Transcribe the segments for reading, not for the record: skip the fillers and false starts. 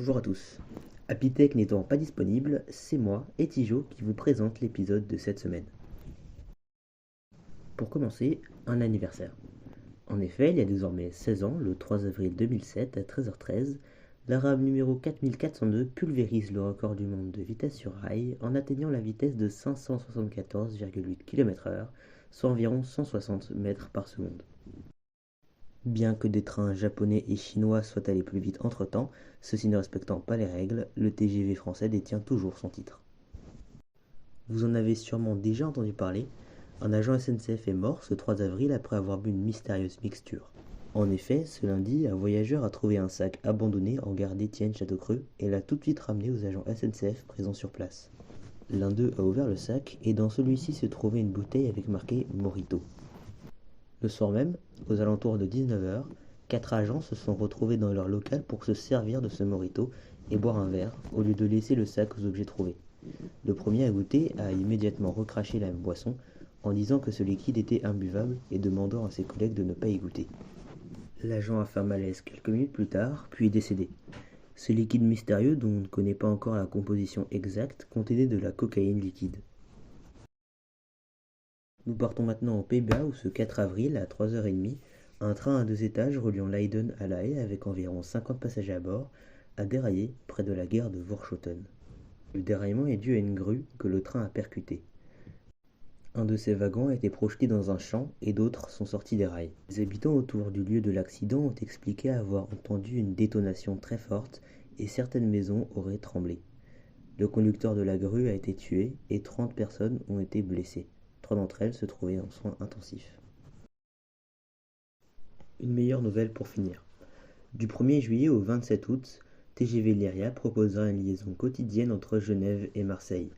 Bonjour à tous. Apitech n'étant pas disponible, c'est moi, Etijo, qui vous présente l'épisode de cette semaine. Pour commencer, un anniversaire. En effet, il y a désormais 16 ans, le 3 avril 2007 à 13h13, l'arabe numéro 4402 pulvérise le record du monde de vitesse sur rail en atteignant la vitesse de 574,8 km/h, soit environ 160 mètres par seconde. Bien que des trains japonais et chinois soient allés plus vite entre-temps, ceux-ci ne respectant pas les règles, le TGV français détient toujours son titre. Vous en avez sûrement déjà entendu parler, un agent SNCF est mort ce 3 avril après avoir bu une mystérieuse mixture. En effet, ce lundi, un voyageur a trouvé un sac abandonné en gare d'Étienne-Châteaucreux et l'a tout de suite ramené aux agents SNCF présents sur place. L'un d'eux a ouvert le sac et dans celui-ci se trouvait une bouteille avec marqué Morito. Le soir même, aux alentours de 19h, 4 agents se sont retrouvés dans leur local pour se servir de ce Morito et boire un verre, au lieu de laisser le sac aux objets trouvés. Le premier à goûter a immédiatement recraché la boisson en disant que ce liquide était imbuvable et demandant à ses collègues de ne pas y goûter. L'agent a fait un malaise quelques minutes plus tard, puis est décédé. Ce liquide mystérieux, dont on ne connaît pas encore la composition exacte, contenait de la cocaïne liquide. Nous partons maintenant aux Pays-Bas où ce 4 avril à 3h30, un train à 2 étages reliant Leiden à La Haye avec environ 50 passagers à bord a déraillé près de la gare de Voorschoten. Le déraillement est dû à une grue que le train a percutée. Un de ces wagons a été projeté dans un champ et d'autres sont sortis des rails. Les habitants autour du lieu de l'accident ont expliqué avoir entendu une détonation très forte et certaines maisons auraient tremblé. Le conducteur de la grue a été tué et 30 personnes ont été blessées. 3 d'entre elles se trouvaient en soins intensifs. Une meilleure nouvelle pour finir. Du 1er juillet au 27 août, TGV Lyria proposera une liaison quotidienne entre Genève et Marseille.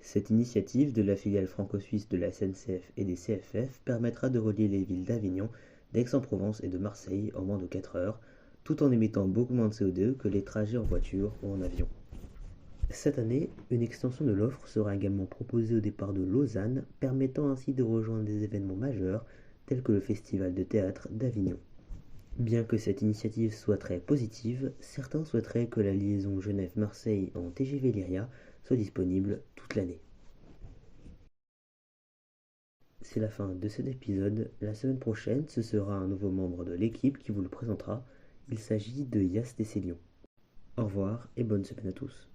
Cette initiative de la filiale franco-suisse de la SNCF et des CFF permettra de relier les villes d'Avignon, d'Aix-en-Provence et de Marseille en moins de 4 heures, tout en émettant beaucoup moins de CO2 que les trajets en voiture ou en avion. Cette année, une extension de l'offre sera également proposée au départ de Lausanne, permettant ainsi de rejoindre des événements majeurs tels que le Festival de théâtre d'Avignon. Bien que cette initiative soit très positive, certains souhaiteraient que la liaison Genève-Marseille en TGV Lyria soit disponible toute l'année. C'est la fin de cet épisode. La semaine prochaine, ce sera un nouveau membre de l'équipe qui vous le présentera. Il s'agit de Yas Tesselion. Au revoir et bonne semaine à tous.